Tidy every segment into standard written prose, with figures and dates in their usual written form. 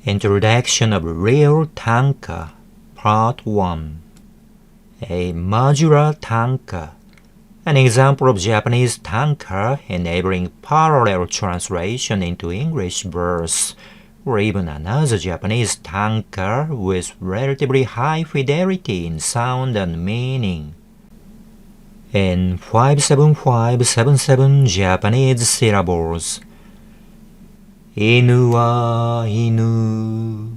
Introduction of Real Tanka, Part 1. A Modular Tanka, an example of Japanese tanka enabling parallel translation into English verse, or even another Japanese tanka with relatively high fidelity in sound and meaning. In 57577 Japanese syllables, 犬は犬、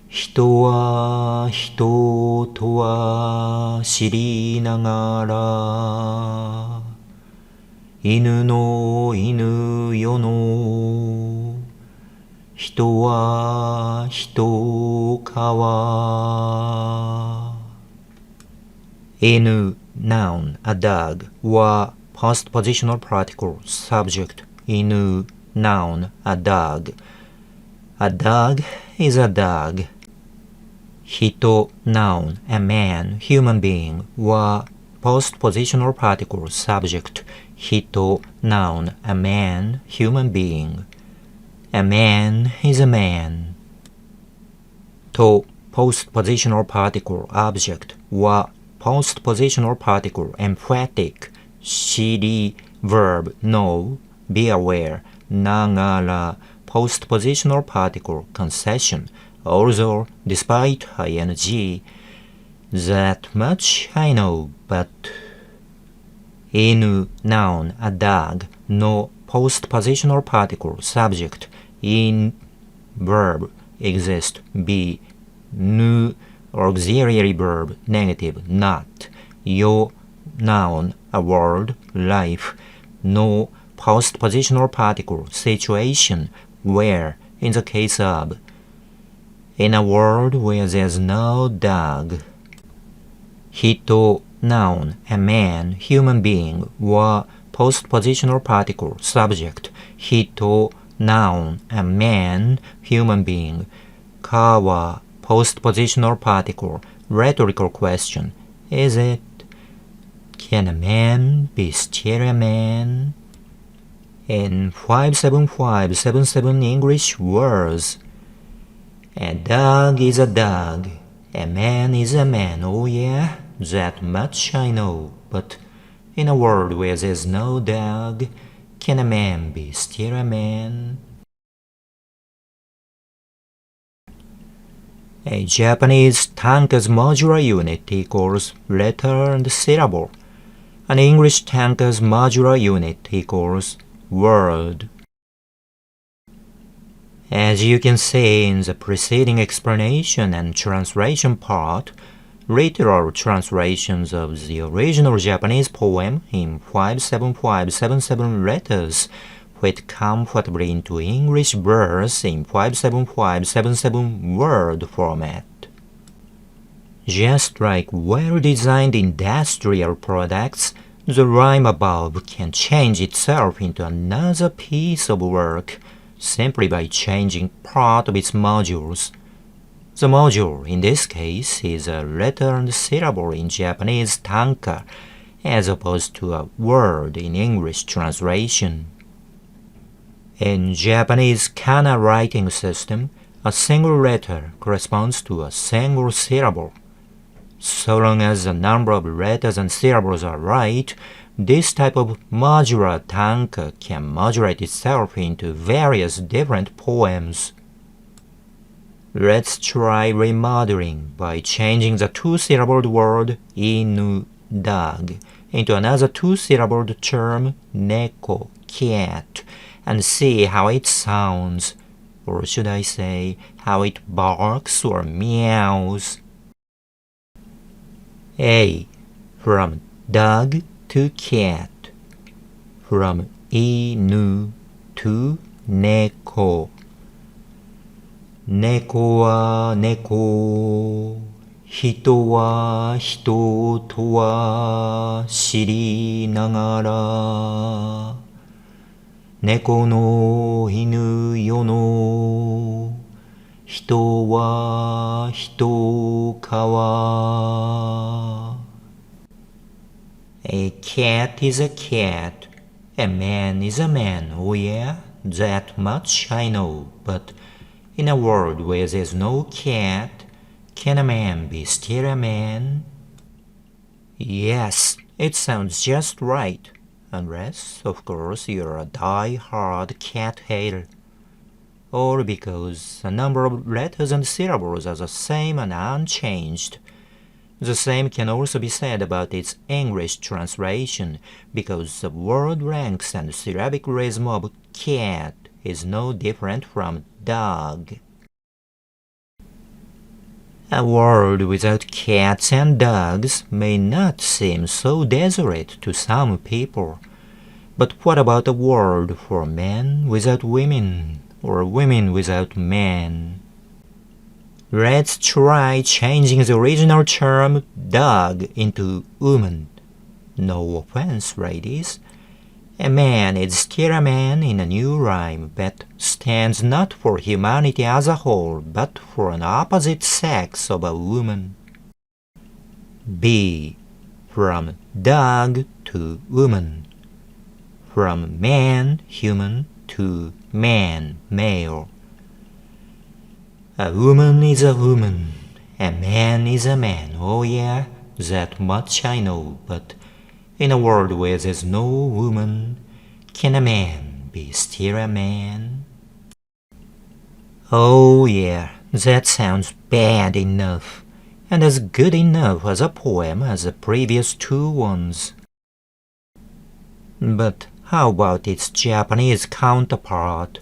人は人とは知りながら、犬の犬よの、人は人かは。犬 noun, a dog, は postpositional particle, subject, 犬 noun, a dog. A dog is a dog. 人 noun, a man, human being, は postpositional particle, subject, 人 noun, a man, human being. A man is a man. と postpositional particle, object, は postpositional particle, emphatic, 知り verb, know, be aware, ながら postpositional particle, concession, although, despite ing, that much I know, but. 犬 noun, a dog, no postpositional particle, subject, in, verb, exist, be, nu, auxiliary verb, negative, not, yo, noun, a world, life, no postpositional particle, situation, where, in the case of, in a world where there's no dog. 人 noun, a man, human being, は postpositional particle, subject, 人 noun, a man, human being, かは postpositional particle, rhetorical question, is it? Can a man be still a man? In 57577 English words, a dog is a dog, a man is a man, oh yeah, that much I know, but in a world where there's no dog, can a man be still a man? A Japanese tanka's modular unit equals letter and syllable. An English tanka's modular unit equals word. As you can see in the preceding explanation and translation part, literal translations of the original Japanese poem in 57577 letters fit comfortably into English verse in 57577 word format. Just like well-designed industrial products, the rhyme above can change itself into another piece of work simply by changing part of its modules. The module, in this case, is a letter and syllable in Japanese tanka, as opposed to a word in English translation. In Japanese kana writing system, a single letter corresponds to a single syllable. So long as the number of letters and syllables are right, this type of modular tanka can modulate itself into various different poems. Let's try remodeling by changing the two-syllabled word inu, dog, into another two-syllabled term neko, cat, and see how it sounds, or should I say, how it barks or meows. A. From dog to cat. From inu to neko. 猫は猫、人は人とは知りながら、猫の犬よの、人は人かは。A cat is a cat, a man is a man, oh yeah, that much I know, but In a world where there's no cat, can a man be still a man? Yes, it sounds just right. Unless, of course, you're a die-hard cat hater. Or because a number of letters and syllables are the same and unchanged. The same can also be said about its English translation, because the word length and syllabic rhythm of cat is no different from dog. A world without cats and dogs may not seem so desolate to some people. But what about a world for men without women, or women without men? Let's try changing the original term dog into woman. No offense, ladies. A man is still a man in a new rhyme that stands not for humanity as a whole, but for an opposite sex of a woman. B. From dog to woman. From man, human, to man, male. A woman is a woman, a man is a man. Oh yeah, that much I know, but in a world where there's no woman, can a man be still a man? Oh yeah, that sounds bad enough, and as good enough as a poem as the previous two ones. But how about its Japanese counterpart?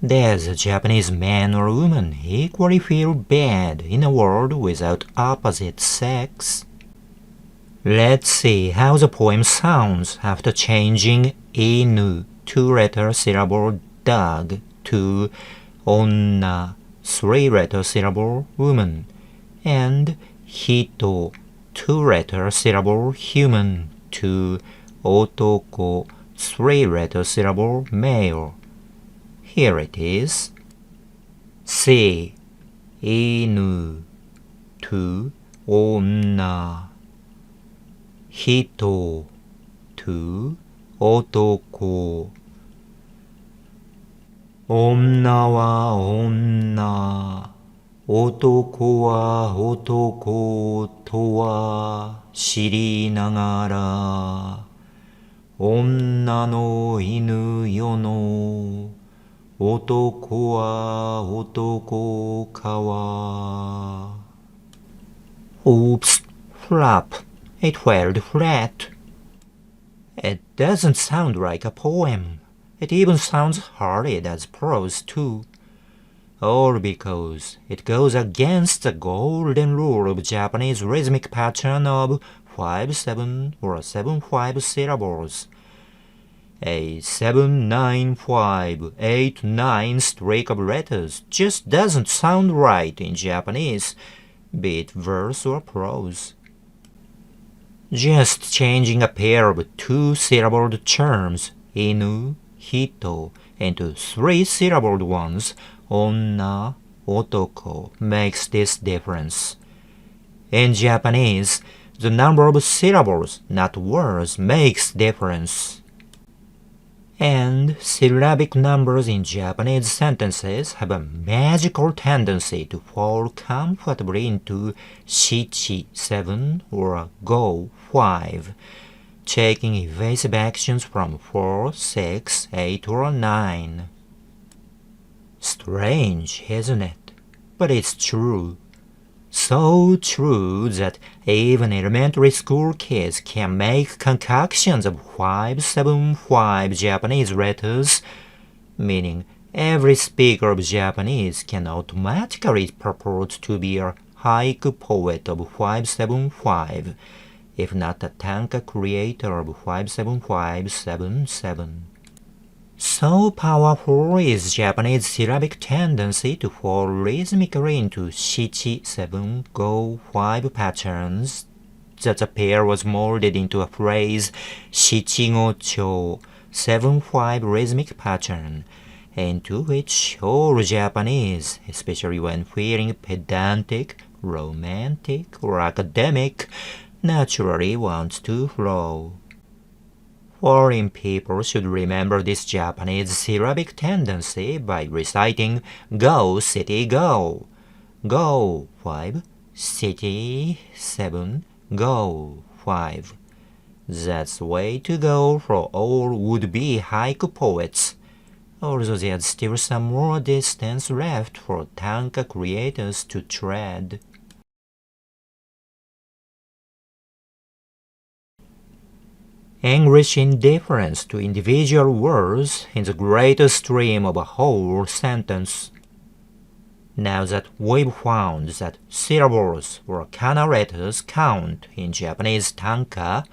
Does a Japanese man or woman equally feel bad in a world without opposite sex? Let's see how the poem sounds after changing inu, two-letter syllable dog, to onna, three-letter syllable woman, and hito, two-letter syllable human, to otoko, three-letter syllable male. Here it is. Se, inu, to onna, hito, to otoko. Onna wa onna, otoko wa otoko to wa shiri nagara, onna no inu yo no, otoko wa otoko kawa. Oops, flop. It fell flat. It doesn't sound like a poem. It even sounds horrid as prose too. All because it goes against the golden rule of Japanese rhythmic pattern of 5-7 or 7-5 syllables. A 7-9-5-8-9 streak of letters just doesn't sound right in Japanese, be it verse or prose. Just changing a pair of two-syllabled terms, inu, hito, into three-syllabled ones, onna, otoko, makes this difference. In Japanese, the number of syllables, not words, makes difference. And syllabic numbers in Japanese sentences have a magical tendency to fall comfortably into shichi, 7, or go, 5, taking evasive actions from 4, 6, 8, or 9. Strange, isn't it? But it's true. So true that even elementary school kids can make concoctions of 5-7-5 Japanese letters, meaning every speaker of Japanese can automatically purport to be a haiku poet of 5-7-5, if not a tanka creator of 5-7-5-7-7. So powerful is Japanese syllabic tendency to fall rhythmically into shichi, 7, go, 5 patterns that the pair was molded into a phrase shichi-go-cho, 7-5 rhythmic pattern, into which all Japanese, especially when feeling pedantic, romantic, or academic, naturally wants to flow. Foreign people should remember this Japanese syllabic tendency by reciting go, city, go. Go, 5, city, 7, go, 5. That's the way to go for all would-be haiku poets, although there's still some more distance left for tanka creators to tread. English indifference to individual words is the greater stream of a whole sentence. Now that we've found that syllables or kana letters count in Japanese tanka,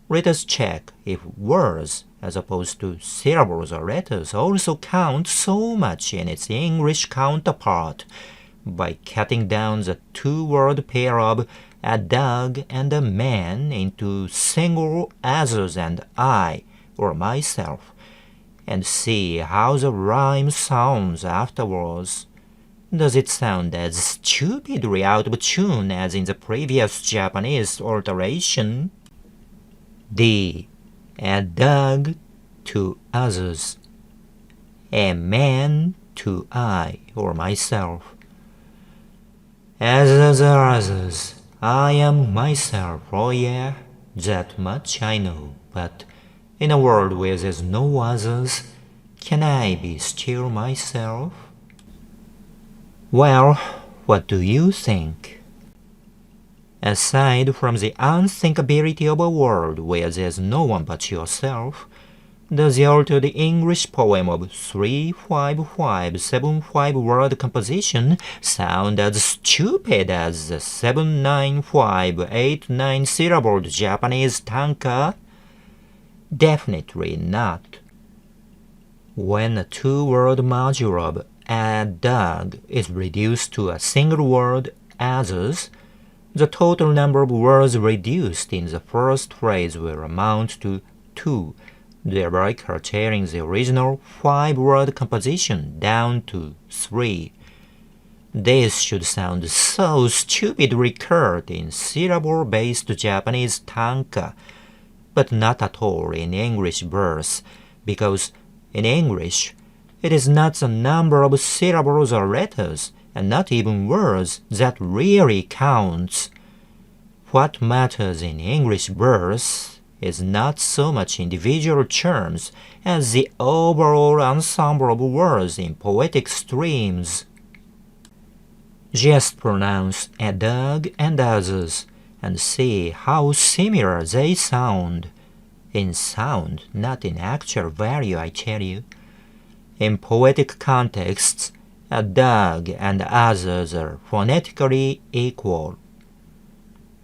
let us check if words as opposed to syllables or letters also count so much in its English counterpart by cutting down the two-word pair of a dog and a man into single others and I, or myself, and see how the rhyme sounds afterwards. Does it sound as stupidly out of tune as in the previous Japanese alteration? D. A dog to others. A man to I, or myself. As are others, I am myself, oh yeah, that much I know, but in a world where there's no others, can I be still myself? Well, what do you think? Aside from the unthinkability of a world where there's no one but yourself, does the altered English poem of 35575 word composition sound as stupid as the 79589 syllabled Japanese tanka? Definitely not. When a two-word module of a dog is reduced to a single word others, the total number of words reduced in the first phrase will amount to 2, thereby curtailing the original 5-word composition down to 3. This should sound so stupidly curt in syllable-based Japanese tanka, but not at all in English verse, because in English, it is not the number of syllables or letters, and not even words, that really counts. What matters in English verse is not so much individual terms as the overall ensemble of words in poetic streams. Just pronounce a dog and others and see how similar they sound. In sound, not in actual value, I tell you. In poetic contexts, a dog and others are phonetically equal.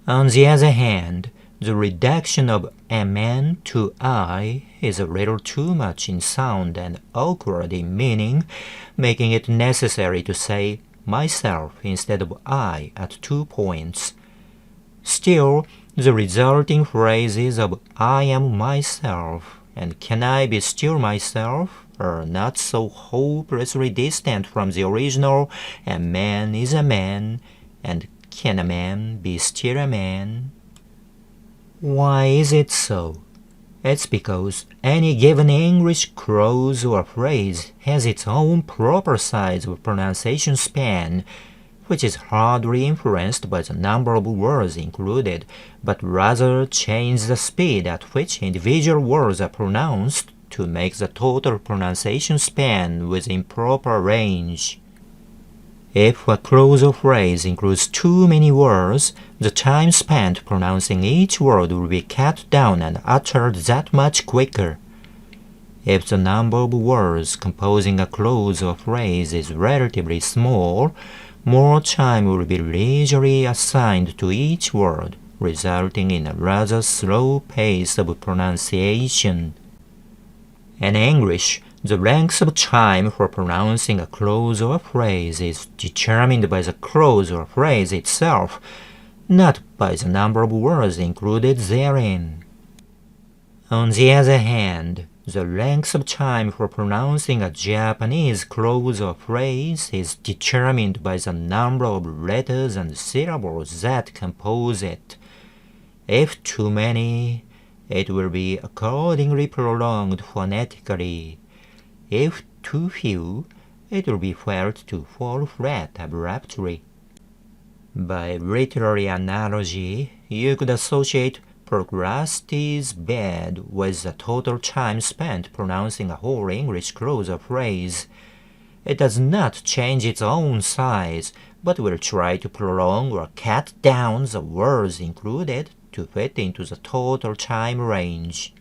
On the other hand, the reduction of a man to I is a little too much in sound and awkward in meaning, making it necessary to say myself instead of I at 2 points. Still, the resulting phrases of I am myself and can I be still myself are not so hopelessly distant from the original a man is a man and can a man be still a man? Why is it so? It's because any given English clause or phrase has its own proper size of pronunciation span, which is hardly influenced by the number of words included, but rather changes the speed at which individual words are pronounced to make the total pronunciation span within proper range. If a clause or phrase includes too many words, the time spent pronouncing each word will be cut down and uttered that much quicker. If the number of words composing a clause or phrase is relatively small, more time will be leisurely assigned to each word, resulting in a rather slow pace of pronunciation. In English, the length of time for pronouncing a clause or phrase is determined by the clause or phrase itself, not by the number of words included therein. On the other hand, the length of time for pronouncing a Japanese clause or phrase is determined by the number of letters and syllables that compose it. If too many, it will be accordingly prolonged phonetically. If too few, it will be felt to fall flat abruptly. By literary analogy, you could associate Procrustes' bed with the total time spent pronouncing a whole English clause or phrase. It does not change its own size, but will try to prolong or cut down the words included to fit into the total time range.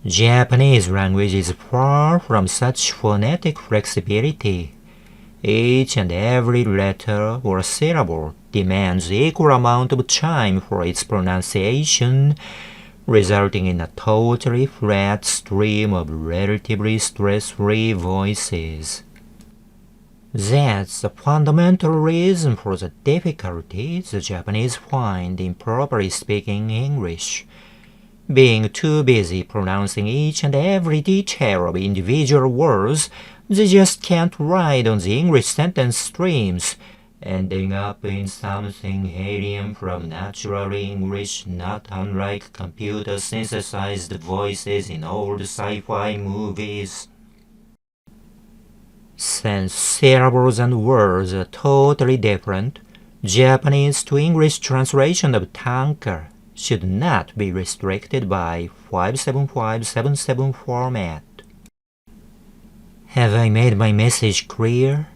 Japanese language is far from such phonetic flexibility. Each and every letter or syllable demands equal amount of time for its pronunciation, resulting in a totally flat stream of relatively stress-free voices. That's the fundamental reason for the difficulties the Japanese find in properly speaking English. Being too busy pronouncing each and every detail of individual words, they just can't ride on the English sentence streams, ending up in something alien from natural English, not unlike computer-synthesized voices in old sci-fi movies. Since syllables and words are totally different, Japanese to English translation of Tanka should not be restricted by 57577 format. Have I made my message clear?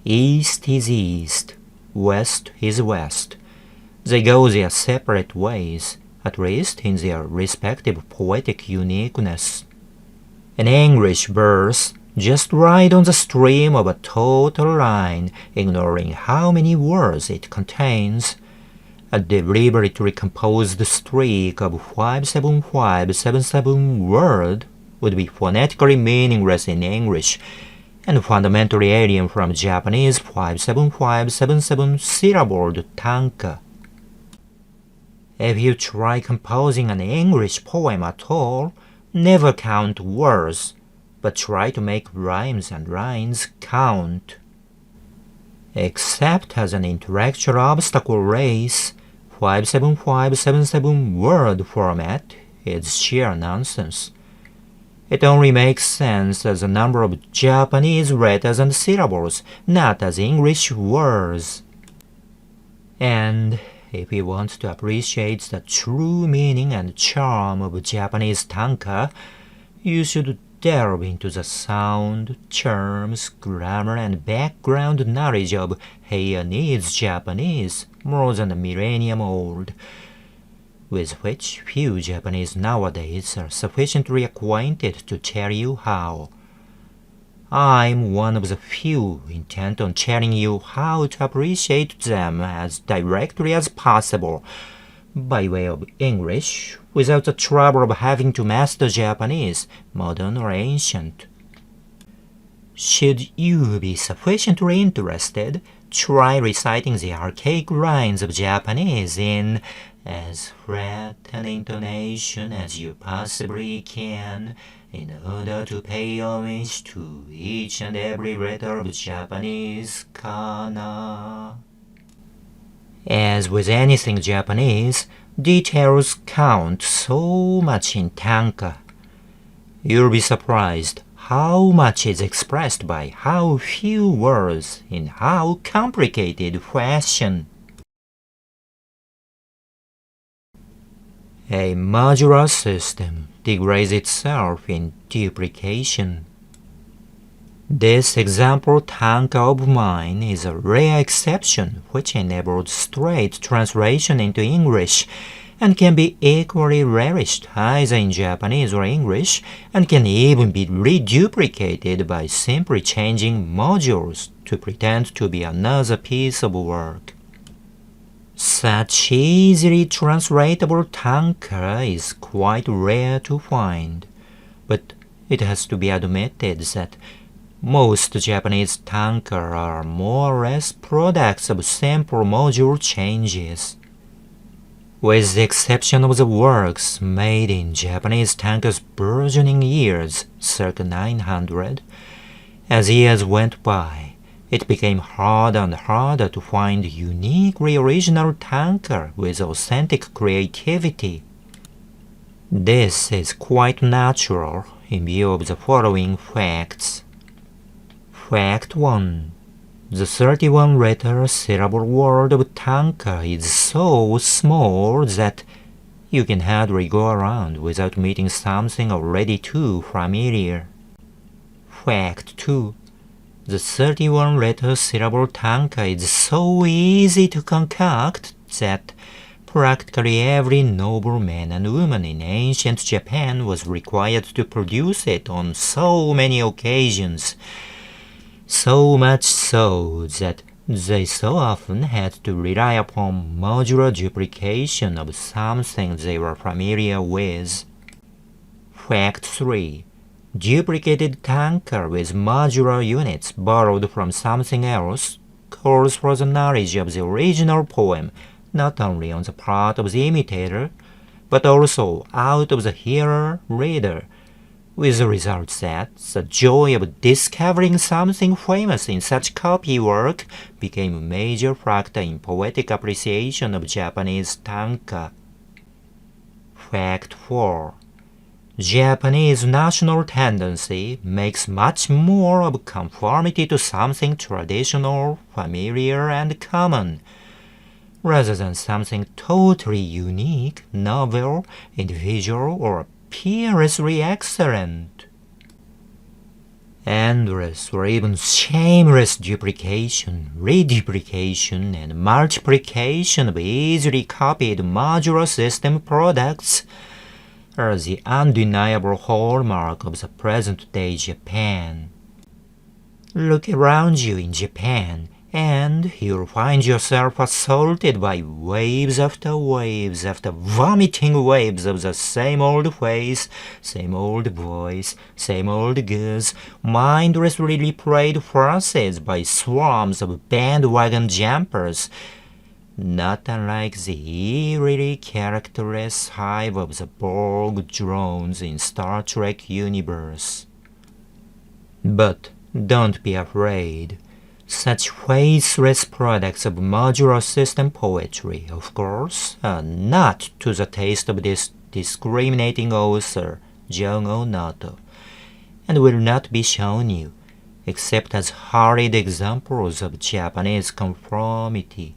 East is east, west is west. They go their separate ways, at least in their respective poetic uniqueness. An English verse just ride on the stream of a total line, ignoring how many words it contains. A deliberately composed streak of 57577 word would be phonetically meaningless in English and fundamentally alien from Japanese 57577 syllabled tanka. If you try composing an English poem at all, never count words, but try to make rhymes and lines count. Except as an intellectual obstacle race, 57577 word format is sheer nonsense. It only makes sense as a number of Japanese letters and syllables, not as English words. And if you want to appreciate the true meaning and charm of Japanese tanka, you should delve into the sound, terms, grammar, and background knowledge of Heianese Japanese, more than a millennium old, with which few Japanese nowadays are sufficiently acquainted to tell you how. I'm one of the few intent on telling you how to appreciate them as directly as possible, by way of English, without the trouble of having to master Japanese, modern or ancient. Should you be sufficiently interested, try reciting the archaic lines of Japanese in as flat an intonation as you possibly can, in order to pay homage to each and every letter of Japanese kana. As with anything Japanese, details count so much in tanka. You'll be surprised how much is expressed by how few words in how complicated fashion. A modular system degrades itself in duplication. This example tanka of mine is a rare exception which enabled straight translation into English and can be equally relished either in Japanese or English, and can even be reduplicated by simply changing modules to pretend to be another piece of work. Such easily translatable tanka is quite rare to find, but it has to be admitted that most Japanese tanka are more or less products of simple module changes. With the exception of the works made in Japanese tanka's burgeoning years, circa 900, as years went by, it became harder and harder to find uniquely original tanka with authentic creativity. This is quite natural in view of the following facts. Fact 1. The 31-letter syllable word of tanka is so small that you can hardly go around without meeting something already too familiar. Fact 2. The 31-letter syllable tanka is so easy to concoct that practically every nobleman and woman in ancient Japan was required to produce it on so many occasions. So much so that they so often had to rely upon modular duplication of something they were familiar with. Fact 3. Duplicated tanka with modular units borrowed from something else calls for the knowledge of the original poem, not only on the part of the imitator, but also out of the hearer-reader, with the result that the joy of discovering something famous in such copy work became a major factor in poetic appreciation of Japanese tanka. Fact 4. Japanese national tendency makes much more of conformity to something traditional, familiar, and common, rather than something totally unique, novel, individual, or peerlessly excellent. Endless or even shameless duplication, reduplication, and multiplication of easily copied modular system products are the undeniable hallmark of the present-day Japan. Look around you in Japan, and you'll find yourself assaulted by waves after vomiting waves of the same old face, same old voice, same old goods, mindlessly replayed phrases by swarms of bandwagon jumpers, not unlike the eerily characterless hive of the Borg drones in Star Trek universe. But don't be afraid. Such faceless products of modular system poetry, of course, are not to the taste of this discriminating author, Jungo Noto, and will not be shown you, except as horrid examples of Japanese conformity.